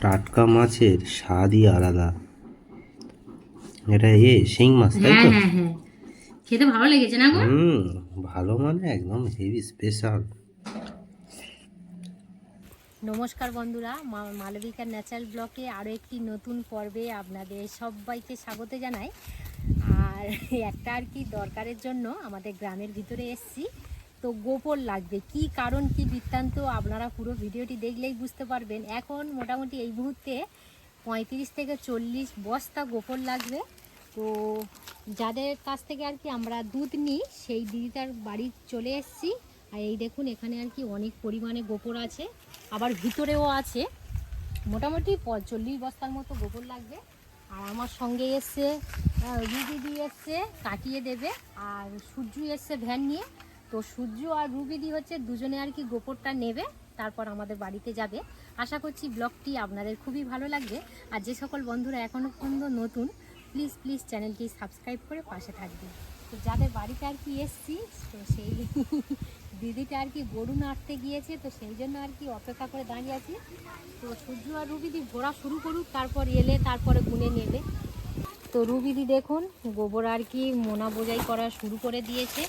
টাটকা মাছের স্বাদই আলাদা। এটা শিং মাছ, তাই তো? হ্যাঁ হ্যাঁ, খেতে ভালো লেগেছে না গো? ভালো মানে একদম হেভি স্পেশাল। নমস্কার বন্ধুরা, মালবিকার ন্যাচারাল ব্লকে আরও একটি নতুন পর্বে আপনাদের সবাইকে স্বাগত জানাই। আর একটা আর কি দরকারের জন্য আমাদের গ্রামের ভিতরে এসেছি। তো গোবর লাগবে, কি কারণ কি বৃত্তান্ত আপনারা পুরো ভিডিওটি দেখলেই বুঝতে পারবেন। এখন মোটামুটি এই মুহূর্তে 35 থেকে 40 বস্তা গোবর লাগবে। তো যাদের কাছ থেকে আর কি আমরা দুধ নিই সেই দিদিটার বাড়ি চলে এসেছি। আর এই দেখুন এখানে আর কি অনেক পরিমাণে গোবর আছে, আবার ভিতরেও আছে। মোটামুটি 40 বস্তার মতো গোবর লাগবে। আর আমার সঙ্গে এসছে রুবিদি এসছে কাটিয়ে দেবে, আর সূর্য এসছে ভ্যান নিয়ে। তো সূর্য আর রুবিদি হচ্ছে দুজনে আর কি গোবরটা নেবে, তারপর আমাদের বাড়িতে যাবে। আশা করছি ব্লগটি আপনাদের খুবই ভালো লাগবে। আর যে সকল বন্ধুরা এখনও পর্যন্ত নতুন, প্লিজ প্লিজ চ্যানেলটি সাবস্ক্রাইব করে পাশে থাকবে। তো যাদের বাড়িতে আর কি এসছি, তো সেই দিদিটা আর কি গরু নাড়তে গিয়েছে, তো সেই জন্য আর কি অপেক্ষা করে দাঁড়িয়ে আছি। তো সূর্য আর রুবিদি ঘোরা শুরু করুক, তারপর এলে তারপরে গুনে নেবে। তো রুবিদি দেখুন গোবর আর কি মোনা বোঝাই করা শুরু করে দিয়েছে।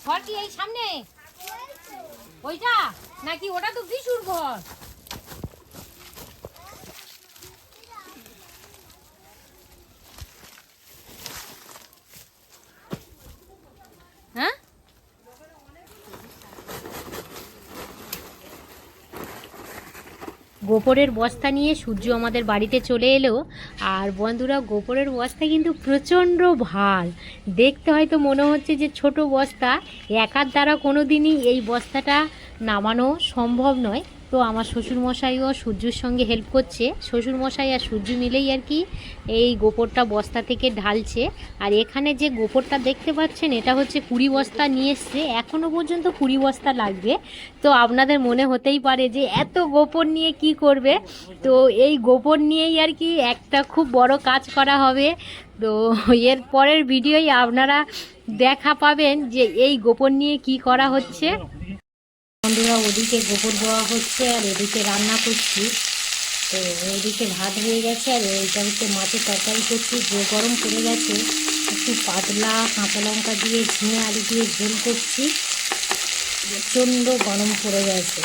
ঘর কি এই সামনে ওইটা, নাকি ওটা তো বিশুর ঘর? হ্যাঁ, গোবরের বস্তা নিয়ে সূর্য আমাদের বাড়িতে চলে এলো। আর বন্ধুরা, গোবরের বস্তা কিন্তু প্রচণ্ড ভার। দেখতে হয়তো মনে হচ্ছে যে ছোট বস্তা, একার দ্বারা কোনো দিনই এই বস্তাটা নামানো সম্ভব নয়। তো আমার শ্বশুরমশাইও সূর্যর সঙ্গে হেল্প করছে। শ্বশুরমশাই আর সূর্য মিলেই আর কি এই গোবরটা বস্তা থেকে ঢালছে। আর এখানে যে গোবরটা দেখতে পাচ্ছেন, এটা হচ্ছে 20 বস্তা নিয়ে এসছে। এখনও পর্যন্ত 20 বস্তা লাগবে। তো আপনাদের মনে হতেই পারে যে এত গোবর নিয়ে কি করবে। তো এই গোবর নিয়েই আর কি একটা খুব বড় কাজ করা হবে। তো এর পরের ভিডিওই আপনারা দেখা পাবেন যে এই গোবর নিয়ে কি করা হচ্ছে। বন্ধুরা, ওদিকে গোবর দেওয়া হচ্ছে আর এদিকে রান্না করছি। তো ওইদিকে ভাত হয়ে গেছে, আর এইটা হচ্ছে মাছের তরকারি করছি। যে গরম পড়ে গেছে, একটু পাতলা কাঁচা লঙ্কা দিয়ে ঝিঙে আলু দিয়ে ঝোল করছি। প্রচণ্ড গরম পড়ে গেছে।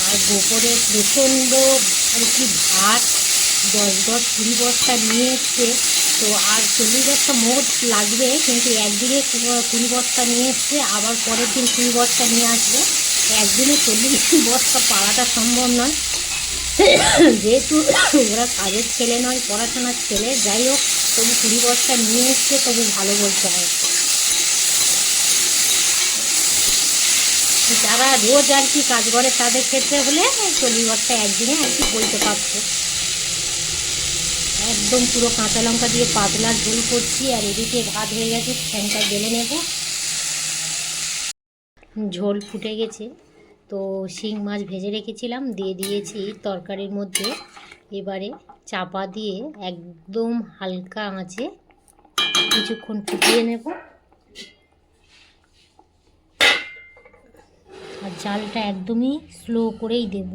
আর গোবরে প্রচণ্ড আর কি ভাত 10-20 বস্তা নিয়ে এসছে। তো আর 40 বস্তা মোট লাগবে, কিন্তু একদিনে 20 বস্তা নিয়ে এসছে, আবার পরের দিন 20 বস্তা নিয়ে আসবে। একদিনে 40 বস্তা পাওয়াটা সম্ভব নয়, যেহেতু ওরা কাজের ছেলে নয়, পড়াশোনার ছেলে। যাই হোক, তবু 20 বস্তা নিয়ে এসছে, তবু ভালো বলতে হয়। যারা রোজ আর কি কাজ করে তাদের ক্ষেত্রে হলে 40 বস্তা একদিনে আর কি বলতে পারছে। একদম পুরো কাঁচা লঙ্কা দিয়ে পাতলা ঝোল করছি। আর এদিকে ভাত হয়ে গেছে, ফ্যানটা গেলে নেব। ঝোল ফুটে গেছে। তো শিং মাছ ভেজে রেখেছিলাম, দিয়ে দিয়েছি তরকারির মধ্যে। এবারে চাপা দিয়ে একদম হালকা আঁচে কিছুক্ষণ ফুটিয়ে নেব। আর জালটা একদমই স্লো করেই দেব।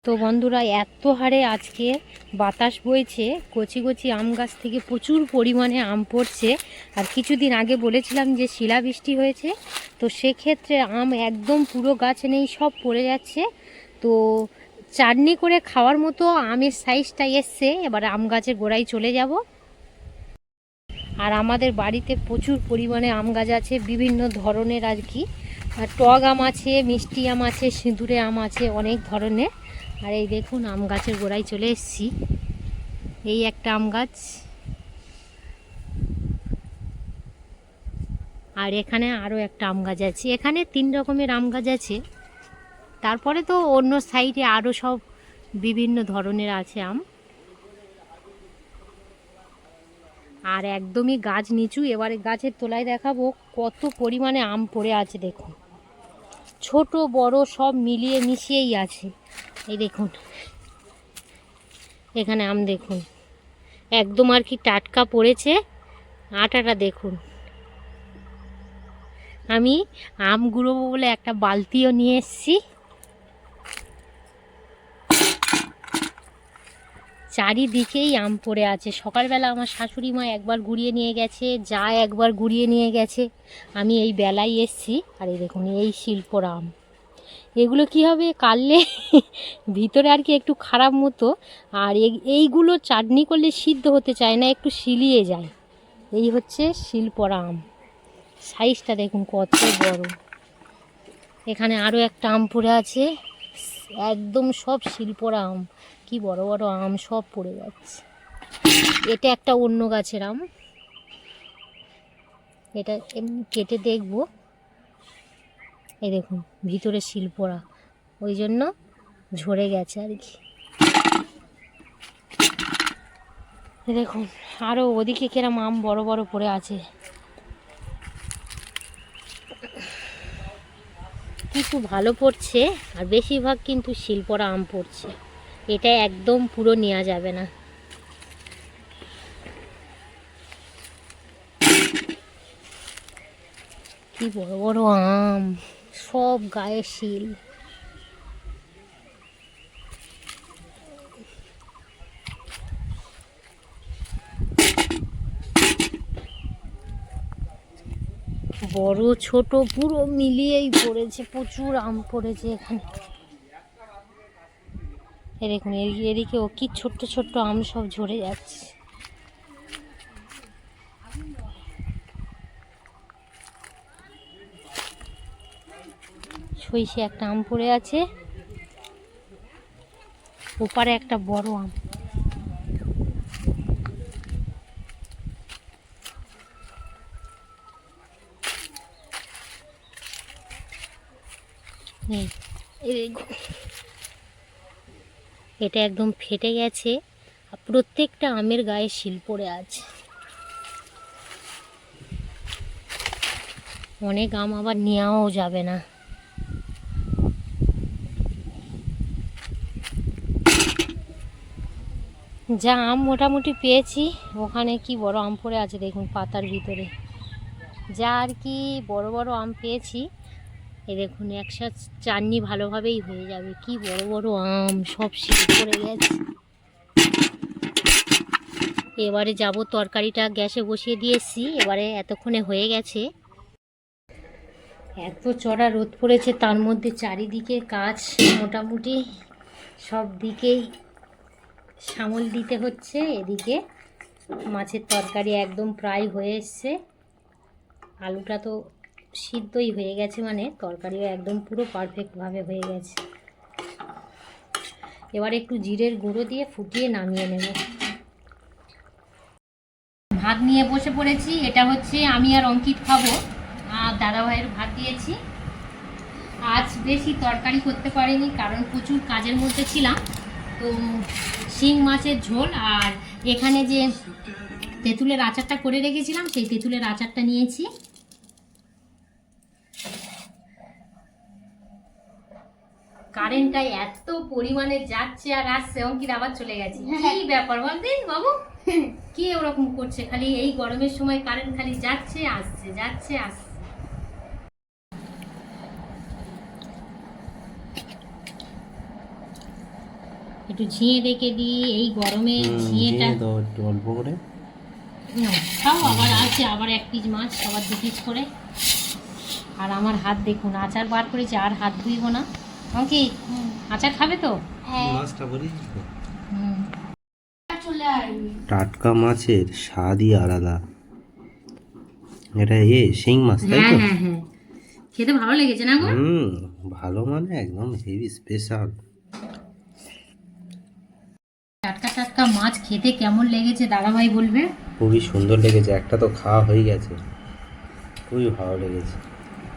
তো বন্ধুরা, এত হারে আজকে বাতাস বইছে, কচি কচি আম গাছ থেকে প্রচুর পরিমাণে আম পড়ছে। আর কিছুদিন আগে বলেছিলাম যে শিলাবৃষ্টি হয়েছে, তো সেক্ষেত্রে আম একদম পুরো গাছে নেই, সব পড়ে যাচ্ছে। তো চাটনি করে খাওয়ার মতো আমের সাইজটা এসছে। এবার আম গাছের গোড়ায় চলে যাব। আর আমাদের বাড়িতে প্রচুর পরিমাণে আম গাছ আছে, বিভিন্ন ধরনের আর কি। টক আম আছে, মিষ্টি আম আছে, সিঁদুরে আম আছে, অনেক ধরনের। আর এই দেখুন আম গাছের গোড়ায় চলে এসেছি। এই একটা আম গাছ, আর এখানে আরও একটা আম গাছ আছে। এখানে 3 রকমের আম গাছ আছে। তারপরে তো অন্য সাইডে আরও সব বিভিন্ন ধরনের আছে আম। আর একদমই গাছ নিচু। এবারে গাছের তলায় দেখাবো কত পরিমাণে আম পড়ে আছে। দেখুন, ছোট বড় সব মিলিয়ে মিশিয়েই আছে। এই দেখুন এখানে আম দেখুন, একদম আর কি টাটকা পড়েছে। আটাটা দেখুন। আমি আম গুঁড়োবো বলে একটা বালতিও নিয়ে এসেছি। চারিদিকেই আম পড়ে আছে। সকালবেলা আমার শাশুড়ি মা একবার গুড়িয়ে নিয়ে গেছে, যা একবার গুড়িয়ে নিয়ে গেছে, আমি এই বেলায় এসছি। আর এই দেখুন এই শিল্পর আম, এগুলো কি হবে কাটলে ভিতরে আর কি একটু খারাপ মতো। আর এইগুলো চাটনি করলে সিদ্ধ হতে চায় না, একটু শিলিয়ে যায়। এই হচ্ছে শিল্পর আম। সাইজটা দেখুন কত বড়। এখানে আরও একটা আম পড়ে আছে, একদম সব শিল্পর আম। কি বড় বড় আম সব পড়ে যাচ্ছে। এটা একটা অন্য গাছের আম, এটা এমনি কেটে দেখব। এই দেখুন ভিতরে শিল্পরা, ওই জন্য ঝরে গেছে আর কি। দেখুন আরও ওদিকে কিরম আম বড় বড় পড়ে আছে। কিছু ভালো পড়ছে আর বেশিরভাগ কিন্তু শিল্পরা আম পড়ছে। এটা একদম পুরো নেওয়া যাবে না। কি বড় বড় আম, সব গায়ে শিল। বড় ছোট পুরো মিলিয়েই পড়েছে, প্রচুর আম পড়েছে এখানে। এই দেখুন এদিকেও কি ছোট্ট ছোট্ট আম সব ঝরে যাচ্ছে। সইষে একটা আম পড়ে আছে, ওপারে একটা বড় আম। এটা একদম ফেটে গেছে, প্রত্যেকটা আমের গায়ে শিল পড়ে আছে। অনেক আম আবার নেওয়াও যাবে না। যা আম মোটামুটি পেয়েছি, ওখানে কি বড় আম পড়ে আছে দেখুন পাতার ভিতরে। যা আর কি বড় বড় আম পেয়েছি, এই দেখুন একসাথে চাটনি ভালোভাবেই হয়ে যাবে। কি বড় বড় আম সব শিল পড়ে গেছে। এবারে যাব, তরকারিটা গ্যাসে বসিয়ে দিয়েছি, এবারে এতক্ষণে হয়ে গেছে। এত চড়া রোদ পড়েছে, তার মধ্যে চারিদিকে কাজ মোটামুটি সব দিকেই সামল দিতে হচ্ছে। এদিকে মাছের তরকারি একদম প্রায় হয়ে এসছে, আলুটা তো সিদ্ধই হয়ে গেছে, মানে তরকারিও একদম পুরো পারফেক্টভাবে হয়ে গেছে। এবার একটু জিরের গুঁড়ো দিয়ে ফুটিয়ে নামিয়ে নেব। ভাত নিয়ে বসে পড়েছি। এটা হচ্ছে আমি আর অঙ্কিত খাবো, আর দাদাভাইয়ের ভাত দিয়েছি। আজ বেশি তরকারি করতে পারিনি, কারণ প্রচুর কাজের মধ্যে ছিলাম। তো শিং মাছের ঝোল, আর এখানে যে তেঁতুলের আচারটা করে রেখেছিলাম, সেই তেঁতুলের আচারটা নিয়েছি। কারেন্টটা এত পরিমাণে যাচ্ছে আর আসছে, অঙ্কিত আবার চলে গেছে। কি ব্যাপার বলদিন বাবু, কি ওরকম করছে? খালি এই গরমের সময় কারেন্ট খালি যাচ্ছে আসছে, যাচ্ছে আসছে। একটু ঝিঙে রেখে দিই, এই গরমে ঝিঙেটা একটু অল্প করে খাও। আবার আছে আবার 1 পিস মাছ, আবার 2 পিস করে। আর আমার হাত দেখুন, আচার বার করেছি, আর হাত ধুইব না। অঙ্কিত আচার খাবে তো? মাছটা বলিস, টাটকা মাছের স্বাদই আলাদা। এটা শিং মাছ, তাই তো? হ্যাঁ হ্যাঁ, খেতে ভালো লেগেছে না গো? ভালো মানে একদম হেভি স্পেশাল। টাটকা টাটকা মাছ খেতে কেমন লেগেছে দাদাভাই বলবে। খুবই সুন্দর লেগেছে, একটা তো খাওয়া হয়ে গেছে, খুবই ভালো লেগেছে।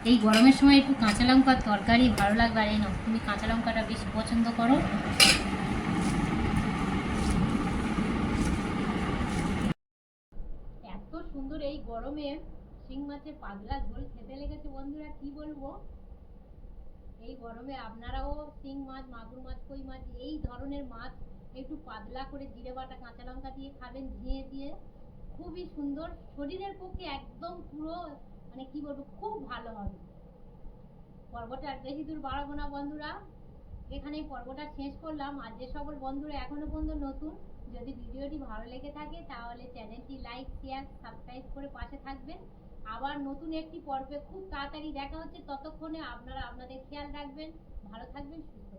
এই গরমের সময় একটু কাঁচা লঙ্কার তরকারি ভালো লাগবে। আর এই নাও, তুমি কাঁচা লঙ্কাটা বেশি পছন্দ করো। সুন্দর এই গরমে শিং মাছের পাতলা ঝোল খেতে লেগেছে বন্ধুরা, কি বলবো। এই গরমে আপনারাও শিং মাছ, মাগুর মাছ, কই মাছ, এই ধরনের মাছ একটু পাতলা করে জিরে বাটা কাঁচা লঙ্কা দিয়ে খাবেন, ঝিঙে দিয়ে, খুবই সুন্দর, শরীরের পক্ষে একদম পুরো মানে কি বলবো, খুব ভালো হবে। পর্বটা আর বেশি দূর বাড়াবো না বন্ধুরা, এখানেই পর্বটা শেষ করলাম। আর যে সকল বন্ধুরা এখনো পর্যন্ত নতুন, যদি ভিডিওটি ভালো লেগে থাকে তাহলে চ্যানেলটি লাইক, শেয়ার, সাবস্ক্রাইব করে পাশে থাকবেন। আবার নতুন একটি পর্বে খুব তাড়াতাড়ি দেখা হচ্ছে, ততক্ষণে আপনারা আপনাদের খেয়াল রাখবেন, ভালো থাকবেন, সুস্থ